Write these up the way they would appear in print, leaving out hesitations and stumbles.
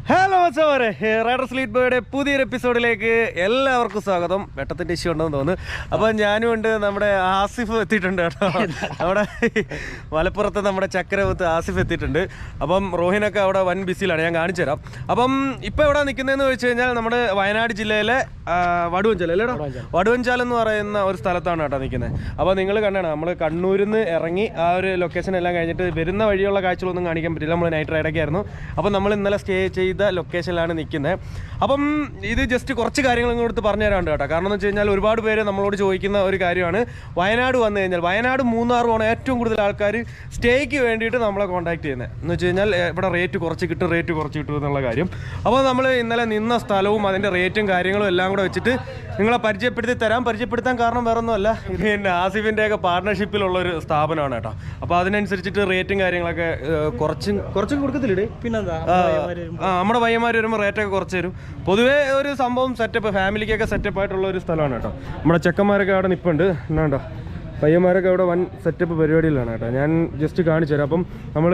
Hello മച്ചാമാരെ, rider sleet ബോയുടെ പുതിയൊരു എപ്പിസോഡിലേക്ക് എല്ലാവർക്കും സ്വാഗതം. വെട്ടത്തിൻ്റെ ഇഷ്യൂ ഉണ്ടെന്ന് തോന്നുന്നു. അപ്പം ഞാനും ഉണ്ട്, നമ്മുടെ ആസിഫ് എത്തിയിട്ടുണ്ട് കേട്ടോ. നമ്മുടെ മലപ്പുറത്ത് നമ്മുടെ ചക്കരവത്ത് ആസിഫ് എത്തിയിട്ടുണ്ട്. അപ്പം റോഹിനൊക്കെ അവിടെ വൻ ബിസിയിലാണ്, ഞാൻ കാണിച്ചു തരാം. അപ്പം ഇപ്പം എവിടെ നിൽക്കുന്നതെന്ന് വെച്ച് കഴിഞ്ഞാൽ നമ്മുടെ വയനാട് ജില്ലയിലെ വടുവഞ്ചാൽ അല്ലേടാ, വടുവഞ്ചാൽ എന്ന് പറയുന്ന ഒരു സ്ഥലത്താണ് കേട്ടോ നിൽക്കുന്നത്. അപ്പോൾ നിങ്ങൾ കണ്ടാണ്, നമ്മൾ കണ്ണൂരിൽ നിന്ന് ഇറങ്ങി ആ ഒരു ലൊക്കേഷൻ എല്ലാം കഴിഞ്ഞിട്ട് വരുന്ന വഴിയുള്ള കാഴ്ചകളൊന്നും കാണിക്കാൻ പറ്റില്ല, നമ്മൾ നൈറ്റ് റൈഡൊക്കെ ആയിരുന്നു. അപ്പം നമ്മൾ ഇന്നലെ സ്റ്റേ ചെയ്ത ലൊക്കേഷനിലാണ് നിൽക്കുന്നത്. അപ്പം ഇത് ജസ്റ്റ് കുറച്ച് കാര്യങ്ങൾ ഇങ്ങോട്ട് പറഞ്ഞു തരാറുണ്ട് കേട്ടോ. കാരണം എന്ന് വെച്ച് കഴിഞ്ഞാൽ ഒരുപാട് പേര് നമ്മളോട് ചോദിക്കുന്ന ഒരു കാര്യമാണ്, വയനാട് വന്നു കഴിഞ്ഞാൽ വയനാട് മൂന്നാറുമാണ് ഏറ്റവും കൂടുതൽ ആൾക്കാർ സ്റ്റേക്ക് വേണ്ടിയിട്ട് നമ്മളെ കോൺടാക്ട് ചെയ്യുന്നത്. എന്ന് വെച്ച് കഴിഞ്ഞാൽ ഇവിടെ റേറ്റ് കുറച്ച് കിട്ടും എന്നുള്ള കാര്യം. അപ്പോൾ നമ്മൾ ഇന്നലെ നിന്ന സ്ഥലവും അതിൻ്റെ റേറ്റും കാര്യങ്ങളും എല്ലാം കൂടെ വെച്ചിട്ട് നിങ്ങളെ പരിചയപ്പെടുത്താൻ കാരണം വേറെ ഒന്നുമല്ല, ഇത് പിന്നെ ആസിഫിൻ്റെയൊക്കെ പാർട്ണർഷിപ്പിലുള്ളൊരു സ്ഥാപനമാണ് കേട്ടോ. അപ്പോൾ അതിനനുസരിച്ചിട്ട് റേറ്റും കാര്യങ്ങളൊക്കെ കുറച്ചും കൊടുക്കത്തില്ലേ? പിന്നെന്താ, നമ്മുടെ പയ്യന്മാർ വരുമ്പോൾ റേറ്റൊക്കെ കുറച്ച് തരും. പൊതുവേ ഒരു സംഭവം സെറ്റപ്പ്, ഫാമിലിക്കൊക്കെ സെറ്റപ്പ് ആയിട്ടുള്ള ഒരു സ്ഥലമാണ് കേട്ടോ. നമ്മുടെ ചെക്കന്മാരൊക്കെ അവിടെ നിൽപ്പുണ്ട്, എന്നാണ്ടോ പയ്യന്മാരൊക്കെ അവിടെ വൻ സെറ്റപ്പ് പരിപാടിയിലാണ് കേട്ടോ. ഞാൻ ജസ്റ്റ് കാണിച്ചു തരാം. അപ്പം നമ്മൾ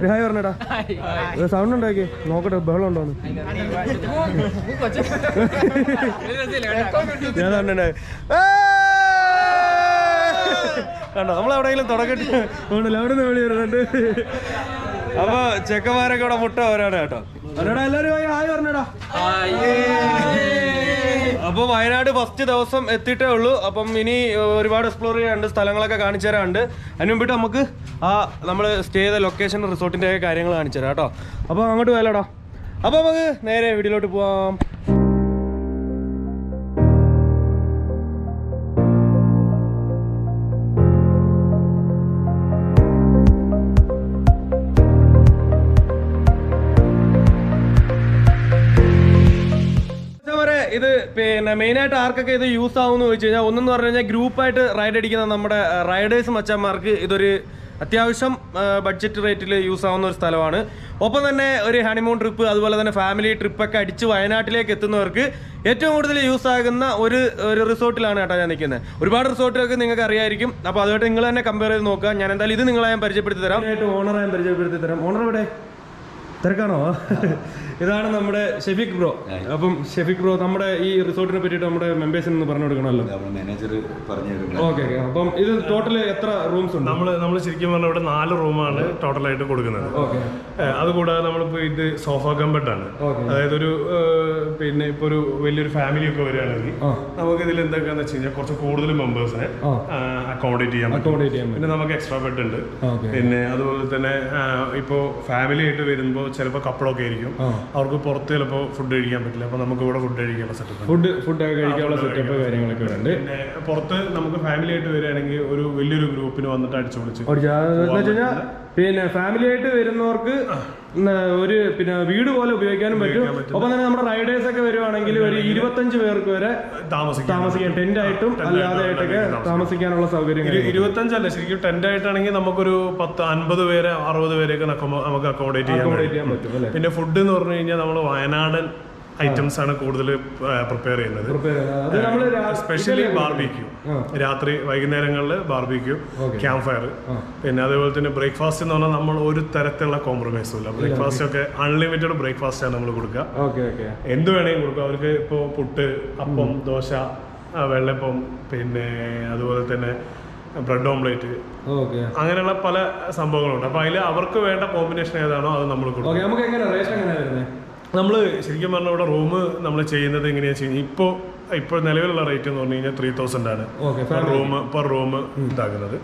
ഹായ് പറഞ്ഞേടാ, സൗണ്ട് ഉണ്ടാക്കി നോക്കട്ടെ, ബഹളം ഉണ്ടോന്ന് ഞാൻ കണ്ടേ കണ്ടോ. നമ്മളെവിടെയെങ്കിലും തുടക്കട്ടെ അവിടെ നിന്ന് വിളി വരുന്നുണ്ട്. അപ്പൊ ചെക്കന്മാരൊക്കെ ഇവിടെ മുട്ട വരാണ് കേട്ടോ. അവരോടാ എല്ലാവരും ഹായ് പറഞ്ഞേടാ. അപ്പോൾ വയനാട് ഫസ്റ്റ് ദിവസം എത്തിയിട്ടേ ഉള്ളൂ. അപ്പം ഇനി ഒരുപാട് എക്സ്പ്ലോർ ചെയ്യാനുണ്ട്, സ്ഥലങ്ങളൊക്കെ കാണിച്ചു തരാറുണ്ട്. അതിന് മുമ്പിട്ട് നമുക്ക് നമ്മൾ സ്റ്റേ ചെയ്ത ലൊക്കേഷൻ റിസോർട്ടിൻ്റെ ഒക്കെ കാര്യങ്ങൾ കാണിച്ചു തരാം കേട്ടോ. അപ്പോൾ അങ്ങോട്ട് പോയാലോടാ. അപ്പോൾ നമുക്ക് നേരെ വീഡിയോയിലോട്ട് പോവാം. ഇത് പിന്നെ മെയിനായിട്ട് ആർക്കൊക്കെ ഇത് യൂസ് ആവുമെന്ന് ചോദിച്ചു കഴിഞ്ഞാൽ, ഒന്നെന്ന് പറഞ്ഞു കഴിഞ്ഞാൽ ഗ്രൂപ്പായിട്ട് റൈഡ് അടിക്കുന്ന നമ്മുടെ റൈഡേഴ്സ് മച്ചന്മാർക്ക് ഇതൊരു അത്യാവശ്യം ബഡ്ജറ്റ് റേറ്റിൽ യൂസ് ആവുന്ന ഒരു സ്ഥലമാണ്. ഒപ്പം തന്നെ ഒരു ഹണിമൂൺ ട്രിപ്പ്, അതുപോലെ തന്നെ ഫാമിലി ട്രിപ്പൊക്കെ അടിച്ച് വയനാട്ടിലേക്ക് എത്തുന്നവർക്ക് ഏറ്റവും കൂടുതൽ യൂസ് ആകുന്ന ഒരു റിസോർട്ടിലാണ് കേട്ടോ ഞാൻ നിൽക്കുന്നത്. ഒരുപാട് റിസോർട്ടൊക്കെ നിങ്ങൾക്ക് അറിയായിരിക്കും. അപ്പോൾ അതുമായിട്ട് നിങ്ങൾ തന്നെ കമ്പയർ ചെയ്ത് നോക്കുക. ഞാൻ എന്തായാലും ഇത് നിങ്ങളെ ഞാൻ പരിചയപ്പെടുത്തി തരാം. ഓണറെ പരിചയപ്പെടുത്തി തരാം. ഓണർ ഇവിടെ തിരക്കാണോ? ഇതാണ് നമ്മുടെ ഷെഫീഖ് ബ്രോ. അപ്പം ഷെഫീഖ് ബ്രോ, നമ്മുടെ ഈ റിസോർട്ടിനെ പറ്റിയിട്ട് നമ്മുടെ മെമ്പേഴ്സിന് പറഞ്ഞു കൊടുക്കണമല്ലോ. മാനേജർ പറഞ്ഞു. ഓക്കെ. അപ്പം ഇത് ടോട്ടൽ എത്ര റൂംസ് ഉണ്ട്? നമ്മൾ ശരിക്കും പറഞ്ഞാൽ ഇവിടെ 4 റൂമാണ് ടോട്ടലായിട്ട് കൊടുക്കുന്നത്. അതുകൂടാതെ നമ്മളിപ്പോൾ ഇത് സോഫ കംബർട്ടാണ്. അതായത് ഒരു പിന്നെ ഇപ്പോൾ ഒരു വലിയൊരു ഫാമിലി ഒക്കെ വരികയാണെങ്കിൽ നമുക്ക് ഇതിൽ എന്തൊക്കെയാന്ന് വെച്ച് കഴിഞ്ഞാൽ കുറച്ച് കൂടുതൽ മെമ്പേഴ്സിനെ അക്കോമഡേറ്റ് ചെയ്യാൻ പറ്റും. പിന്നെ നമുക്ക് എക്സ്ട്രാ ബെഡ് ഉണ്ട്. പിന്നെ അതുപോലെ തന്നെ ഇപ്പോൾ ഫാമിലി ആയിട്ട് വരുമ്പോൾ ചിലപ്പോൾ കപ്പിളൊക്കെ ആയിരിക്കും, അവർക്ക് പുറത്ത് ചിലപ്പോൾ ഫുഡ് കഴിക്കാൻ പറ്റില്ല. അപ്പോൾ നമുക്ക് ഇവിടെ ഫുഡ് കഴിക്കാനുള്ള സെറ്റപ്പ്, ഫുഡ് കഴിക്കാനുള്ള സെറ്റപ്പ് കാര്യങ്ങളൊക്കെ ഉണ്ട്. പിന്നെ പുറത്ത് നമുക്ക് ഫാമിലി ആയിട്ട് വരികയാണെങ്കിൽ ഒരു വലിയൊരു ഗ്രൂപ്പിന് വന്നിട്ട് അടിച്ചു വിളിച്ച് പിന്നെ ഫാമിലി ആയിട്ട് വരുന്നവർക്ക് ഒരു പിന്നെ വീട് പോലെ ഉപയോഗിക്കാനും പറ്റും. ഒപ്പം തന്നെ നമ്മുടെ റൈഡേഴ്സ് ഒക്കെ വരുവാണെങ്കിൽ ഒരു 25 പേർക്ക് വരെ താമസിക്കാൻ, ടെന്റ് ആയിട്ടും അല്ലാതെ ആയിട്ടൊക്കെ താമസിക്കാനുള്ള സൗകര്യം. 25 അല്ല, ശരിക്കും ടെന്റ് ആയിട്ടാണെങ്കിൽ നമുക്കൊരു 50 പേരെ 60 പേരെയൊക്കെ നമുക്ക് അക്കോമഡേറ്റ് ചെയ്യാൻ പറ്റും. പിന്നെ ഫുഡ് എന്ന് പറഞ്ഞു കഴിഞ്ഞാൽ നമ്മൾ വയനാടൻ ഐറ്റംസ് ആണ് കൂടുതൽ പ്രിപ്പയർ ചെയ്യുന്നത്. സ്പെഷ്യലി ബാർബിക്യൂ, രാത്രി വൈകുന്നേരങ്ങളിൽ ബാർബിക്യൂ, ക്യാമ്പ് ഫയർ. പിന്നെ അതേപോലെ തന്നെ ബ്രേക്ക്ഫാസ്റ്റ് എന്ന് പറഞ്ഞാൽ നമ്മൾ ഒരു തരത്തിലുള്ള കോംപ്രമൈസും ഇല്ല. ബ്രേക്ക്ഫാസ്റ്റ് ഒക്കെ അൺലിമിറ്റഡ് ബ്രേക്ക്ഫാസ്റ്റ് ആണ് നമ്മൾ കൊടുക്കുക. എന്ത് വേണമെങ്കിലും കൊടുക്കുക അവർക്ക്. ഇപ്പോൾ പുട്ട്, അപ്പം, ദോശ, വെള്ളപ്പം, പിന്നെ അതുപോലെ തന്നെ ബ്രെഡ് ഓംലേറ്റ്, അങ്ങനെയുള്ള പല സംഭവങ്ങളുണ്ട്. അപ്പൊ അതിൽ അവർക്ക് വേണ്ട കോമ്പിനേഷൻ ഏതാണോ അത് നമ്മൾ കൊടുക്കും. നമ്മൾ ശരിക്കും പറഞ്ഞാൽ ഇവിടെ റൂം നമ്മൾ ചെയ്യുന്നത് എങ്ങനെയാണെന്ന് വെച്ച് കഴിഞ്ഞാൽ ഇപ്പോൾ നിലവിലുള്ള റേറ്റ് എന്ന് പറഞ്ഞു കഴിഞ്ഞാൽ 3000 ആണ് പെർ റൂം ഇതാക്കുന്നത്.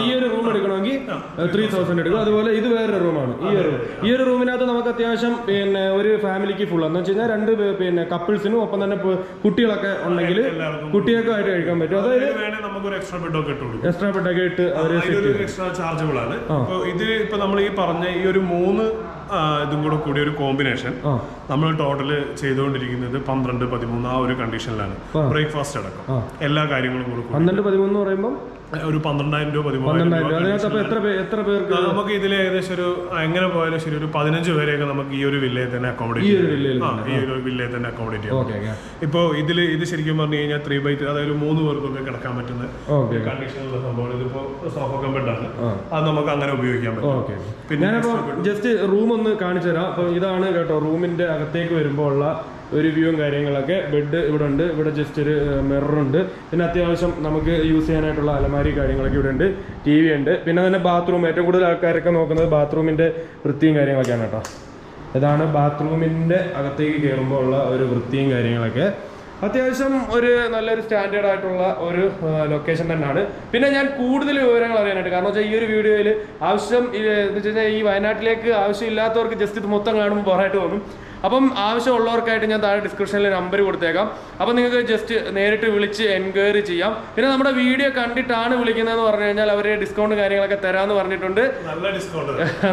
ഈ ഒരു റൂം എടുക്കണമെങ്കിൽ 3000 എടുക്കും. അതുപോലെ ഇത് വേറൊരു റൂമാണ്. ഈ ഒരു റൂമിനകത്ത് നമുക്ക് അത്യാവശ്യം പിന്നെ ഒരു ഫാമിലിക്ക് ഫുൾ എന്ന് വെച്ച് കഴിഞ്ഞാൽ 2 പിന്നെ കപ്പിൾസിനും ഒപ്പം തന്നെ കുട്ടികളൊക്കെ ഉണ്ടെങ്കിൽ കുട്ടികൾക്ക് ആയിട്ട് കഴിക്കാൻ പറ്റും. അതായത് നമുക്കൊരു എക്സ്ട്രാ ബെഡൊക്കെ എക്സ്ട്രാ ബെഡൊക്കെ ഇട്ട് എക്സ്ട്രാ ചാർജബിൾ ആണ്. ഇത് ഇപ്പൊ നമ്മൾ ഈ പറഞ്ഞ ഈ ഒരു 3 ഇതും കൂടെ കൂടിയ ഒരു കോമ്പിനേഷൻ നമ്മൾ ടോട്ടൽ ചെയ്തുകൊണ്ടിരിക്കുന്നത് 12-13 ആ ഒരു കണ്ടീഷനിലാണ്. ബ്രേക്ക്ഫാസ്റ്റ് അടക്കം എല്ലാ കാര്യങ്ങളും കൂടെ 12-13 പറയുമ്പോൾ ഒരു 12,000 രൂപ 13,000 രൂപ. നമുക്ക് ഇതിൽ ഏകദേശം ഒരു എങ്ങനെ പോയാലും ശരി ഒരു 15 പേരെയൊക്കെ നമുക്ക് ഈ ഒരു വില്ലയിൽ തന്നെ അക്കോമഡേറ്റ് ചെയ്യാം. ഇപ്പോൾ ഇത് ശരിക്കും പറഞ്ഞു കഴിഞ്ഞാൽ 3x3, അതായത് 3 പേർക്കൊക്കെ കിടക്കാൻ പറ്റുന്ന കണ്ടീഷനുള്ള സംഭവമാണ്. ഇതിപ്പോ സോഫ കംബെഡാണ്, അത് നമുക്ക് അങ്ങനെ ഉപയോഗിക്കാൻ പറ്റും. പിന്നെ ജസ്റ്റ് റൂം ഒന്ന് കാണിച്ചു തരാം. അപ്പൊ ഇതാണ് കേട്ടോ റൂമിന്റെ അകത്തേക്ക് വരുമ്പോൾ ഉള്ള ഒരു വ്യൂവും കാര്യങ്ങളൊക്കെ. ബെഡ് ഇവിടെ ഉണ്ട്, ഇവിടെ ജസ്റ്റ് ഒരു മിററുണ്ട്, പിന്നെ അത്യാവശ്യം നമുക്ക് യൂസ് ചെയ്യാനായിട്ടുള്ള അലമാരി കാര്യങ്ങളൊക്കെ ഇവിടെ ഉണ്ട്, TV ഉണ്ട്. പിന്നെ തന്നെ ബാത്റൂം, ഏറ്റവും കൂടുതൽ ആൾക്കാരൊക്കെ നോക്കുന്നത് ബാത്റൂമിൻ്റെ വൃത്തിയും കാര്യങ്ങളൊക്കെയാണ് കേട്ടോ. ഇതാണ് ബാത്റൂമിൻ്റെ അകത്തേക്ക് കയറുമ്പോൾ ഉള്ള ഒരു വൃത്തിയും കാര്യങ്ങളൊക്കെ. അത്യാവശ്യം ഒരു നല്ലൊരു സ്റ്റാൻഡേർഡ് ആയിട്ടുള്ള ഒരു ലൊക്കേഷൻ തന്നെയാണ്. പിന്നെ ഞാൻ കൂടുതൽ വിവരങ്ങൾ അറിയാനായിട്ട്, കാരണം വെച്ചാൽ ഈ ഒരു വീഡിയോയിൽ ആവശ്യം എന്ന് വെച്ച് കഴിഞ്ഞാൽ ഈ വയനാട്ടിലേക്ക് ആവശ്യമില്ലാത്തവർക്ക് ജസ്റ്റ് ഇത് മൊത്തം കാണുമ്പോൾ ബോറായിട്ട് തോന്നും. അപ്പം ആവശ്യമുള്ളവർക്കായിട്ട് ഞാൻ താഴെ ഡിസ്ക്രിപ്ഷനിൽ നമ്പർ കൊടുത്തേക്കാം. അപ്പം നിങ്ങൾക്ക് ജസ്റ്റ് നേരിട്ട് വിളിച്ച് എൻക്വയറി ചെയ്യാം. പിന്നെ നമ്മുടെ വീഡിയോ കണ്ടിട്ടാണ് വിളിക്കുന്നതെന്ന് പറഞ്ഞു കഴിഞ്ഞാൽ അവർ ഡിസ്കൗണ്ട് കാര്യങ്ങളൊക്കെ തരാമെന്ന് പറഞ്ഞിട്ടുണ്ട്.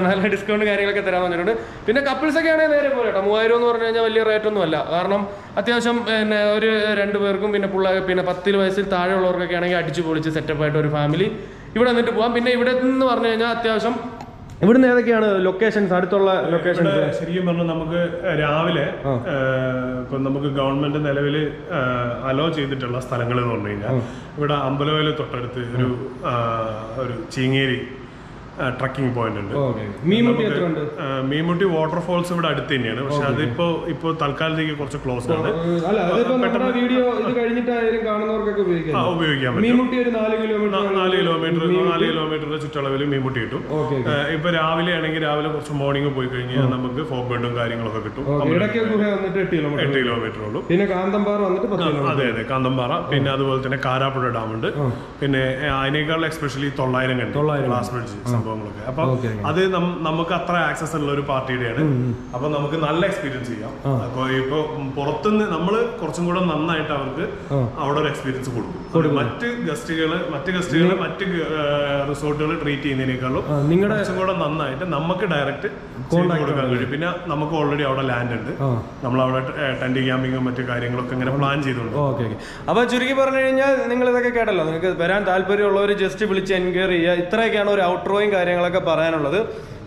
നല്ല ഡിസ്കൗണ്ട് കാര്യങ്ങളൊക്കെ തരാമെന്ന് പറഞ്ഞിട്ടുണ്ട്. പിന്നെ കപ്പിൾസൊക്കെ ആണെങ്കിൽ നേരെ പോലെ കേട്ടോ. 3000 എന്ന് പറഞ്ഞു കഴിഞ്ഞാൽ വലിയ റേറ്റ് ഒന്നുമല്ല. കാരണം അത്യാവശ്യം പിന്നെ ഒരു 2 പേർക്കും പിന്നെ പിന്നെ 10 വയസ്സിൽ താഴെയുള്ളവർക്കൊക്കെ ആണെങ്കിൽ അടിച്ചു പൊളിച്ച് സെറ്റപ്പായിട്ട് ഒരു ഫാമിലി ഇവിടെ വന്നിട്ട് പോകാം. പിന്നെ ഇവിടെ നിന്ന് പറഞ്ഞു കഴിഞ്ഞാൽ അത്യാവശ്യം ഇവിടുന്ന് ഏതൊക്കെയാണ് ലൊക്കേഷൻസ്, അടുത്തുള്ള ലൊക്കേഷൻ? ശരിക്കും പറഞ്ഞാൽ നമുക്ക് രാവിലെ ഇപ്പൊ നമുക്ക് ഗവൺമെന്റ് നിലവിൽ അലോ ചെയ്തിട്ടുള്ള സ്ഥലങ്ങൾ എന്ന് പറഞ്ഞു കഴിഞ്ഞാൽ ഇവിടെ അമ്പലവയൽ തൊട്ടടുത്ത് ഒരു ചീങ്ങേരി ട്രക്കിംഗ് പോയിന്റ് ഉണ്ട്. മീൻമുട്ടി വാട്ടർഫോൾസ് ഇവിടെ അടുത്ത് തന്നെയാണ്. പക്ഷെ അതിപ്പോ തൽക്കാലത്തേക്ക് കുറച്ച് ക്ലോസ്ഡ് ആണ്. ഉപയോഗിക്കാൻ പറ്റും. 4 കിലോമീറ്റർ ചുറ്റളവിൽ മീൻമുട്ടി കിട്ടും. ഇപ്പൊ രാവിലെ ആണെങ്കിൽ രാവിലെ കുറച്ച് മോർണിംഗ് പോയി കഴിഞ്ഞാൽ നമുക്ക് ഫോഗ് ബെഡും കാര്യങ്ങളൊക്കെ കിട്ടും. 8 കിലോമീറ്റർ ഉള്ളൂ. പിന്നെ കാന്തമ്പാറ വന്നിട്ട് അതെ കാന്തമ്പാറ. പിന്നെ അതുപോലെ തന്നെ കാരാപ്പുഴ ഡാം ഉണ്ട്. പിന്നെ അതിനേക്കാൾ എസ്പെഷ്യലി 900 കണ്ട് ഗ്ലാസ് ബ്രിഡ്ജ് സംഭവങ്ങളൊക്കെ. അപ്പൊ അത് നമുക്ക് അത്ര ആക്സസ് ഉള്ള ഒരു പാർട്ടിയുടെയാണ്. അപ്പൊ നമുക്ക് നല്ല എക്സ്പീരിയൻസ് ചെയ്യാം. അപ്പൊ ഇപ്പൊ പുറത്തുനിന്ന് നമ്മള് കുറച്ചും കൂടെ നന്നായിട്ട് അവർക്ക് അവിടെ ഒരു എക്സ്പീരിയൻസ് കൊടുക്കും. മറ്റ് ഗസ്റ്റുകള് മറ്റ് റിസോർട്ടുകൾ ട്രീറ്റ് ചെയ്യുന്നതിനേക്കാളും കുറച്ചും കൂടെ നന്നായിട്ട് നമുക്ക് ഡയറക്റ്റ് കൊടുക്കാൻ കഴിയും. പിന്നെ നമുക്ക് ഓൾറെഡി അവിടെ ലാൻഡ് ഉണ്ട്. നമ്മളവിടെ ടെന്റ് ക്യാമ്പിങ്ങും മറ്റു കാര്യങ്ങളൊക്കെ ഇങ്ങനെ പ്ലാൻ ചെയ്തിട്ടുണ്ട്. അപ്പൊ ചുരുക്കി പറഞ്ഞു കഴിഞ്ഞാൽ നിങ്ങൾ ഇതൊക്കെ കേട്ടല്ലോ. നിങ്ങൾക്ക് വരാൻ താല്പര്യമുള്ളവർ ജസ്റ്റ് വിളിച്ച് എൻക്വയറി ചെയ്യുക. ഇത്രയൊക്കെയാണ് ഒരു ഔട്ട്റോയും കാര്യങ്ങളൊക്കെ പറയാനുള്ളത്.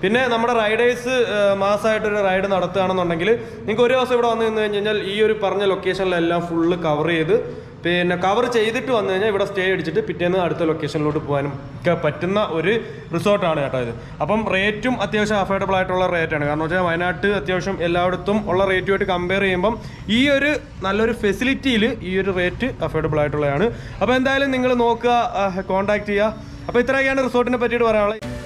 പിന്നെ നമ്മുടെ റൈഡേഴ്സ് മാസമായിട്ടൊരു റൈഡ് നടത്തുകയാണെന്നുണ്ടെങ്കിൽ നിങ്ങൾക്ക് ഒരു ദിവസം ഇവിടെ വന്നു നിന്ന് കഴിഞ്ഞാൽ ഈ ഒരു പറഞ്ഞ ലൊക്കേഷനിലെല്ലാം ഫുള്ള് കവർ ചെയ്ത് പിന്നെ കവർ ചെയ്തിട്ട് വന്നു കഴിഞ്ഞാൽ ഇവിടെ സ്റ്റേ അടിച്ചിട്ട് പിറ്റേന്ന് അടുത്ത ലൊക്കേഷനിലോട്ട് പോകാനും ഒക്കെ പറ്റുന്ന ഒരു റിസോർട്ടാണ് കേട്ടോ ഇത്. അപ്പം റേറ്റും അത്യാവശ്യം അഫോർഡബിൾ ആയിട്ടുള്ള റേറ്റാണ്. കാരണം വെച്ചാൽ വയനാട്ട് അത്യാവശ്യം എല്ലായിടത്തും ഉള്ള റേറ്റുമായിട്ട് കമ്പയർ ചെയ്യുമ്പം ഈ ഒരു നല്ലൊരു ഫെസിലിറ്റിയിൽ ഈ ഒരു റേറ്റ് അഫോർഡബിൾ ആയിട്ടുള്ളതാണ്. അപ്പോൾ എന്തായാലും നിങ്ങൾ നോക്കുക, കോൺടാക്ട് ചെയ്യുക. അപ്പോൾ ഇത്രയൊക്കെയാണ് റിസോർട്ടിനെ പറ്റിയിട്ട് പറയാനുള്ളത്.